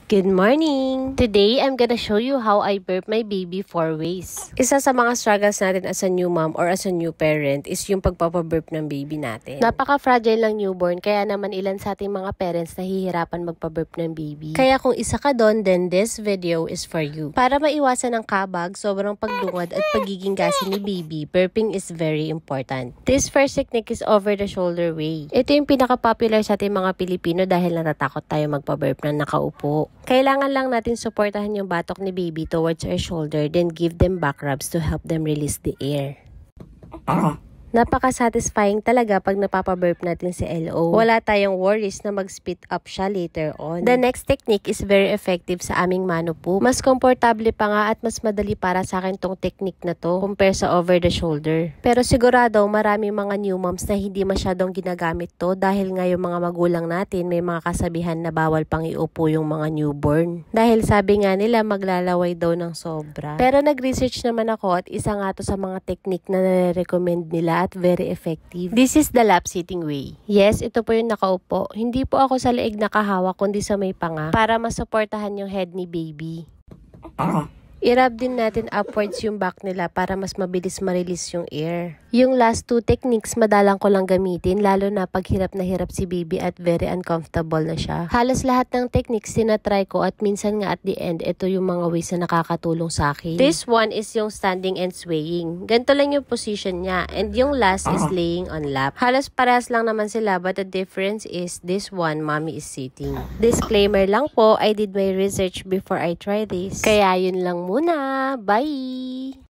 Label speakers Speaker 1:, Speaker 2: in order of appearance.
Speaker 1: Good morning! Today, I'm gonna show you how I burp my baby 4 ways. Isa sa mga struggles natin as a new mom or as a new parent is yung pagpapaburp ng baby natin. Napaka-fragile ng newborn, kaya naman ilan sa ating mga parents nahihirapan magpaburp ng baby. Kaya kung isa ka doon, then this video is for you. Para maiwasan ang kabag, sobrang pagdungad at pagiging gasin ni baby, burping is very important. This first technique is over the shoulder way. Ito yung pinaka-popular sa ating mga Pilipino dahil natatakot tayo magpaburp na nakaupo. Kailangan lang natin suportahan yung batok ni baby towards our shoulder, then give them back rubs to help them release the air. Napaka-satisfying talaga pag napapaburp natin si LO. Wala tayong worries na mag-spit up siya later on. The next technique is very effective sa aming mano poop. Mas komportable pa nga at mas madali para sa akin tong technique na to compare sa over the shoulder. Pero sigurado marami mga new moms na hindi masyadong ginagamit to dahil nga yung mga magulang natin may mga kasabihan na bawal pang iupo yung mga newborn. Dahil sabi nga nila maglalaway daw ng sobra. Pero nag-research naman ako at isa nga to sa mga technique na nare-recommend nila at very effective. This is the lap sitting way. Yes, ito po yung nakaupo. Hindi po ako sa leeg nakahawak kundi sa may panga para masuportahan yung head ni baby. I-rub din natin upwards yung back nila para mas mabilis ma-release yung air. Yung last two techniques madalang ko lang gamitin lalo na pag hirap na hirap si baby at very uncomfortable na siya. Halos lahat ng techniques tinatry ko at minsan nga at the end ito yung mga ways na nakakatulong sa akin. This one is yung standing and swaying. Ganito lang yung position niya and yung last is laying on lap. Halos parehas lang naman sila but the difference is this one mommy is sitting. Disclaimer lang po, I did my research before I try this. Kaya yun lang muna. Bye!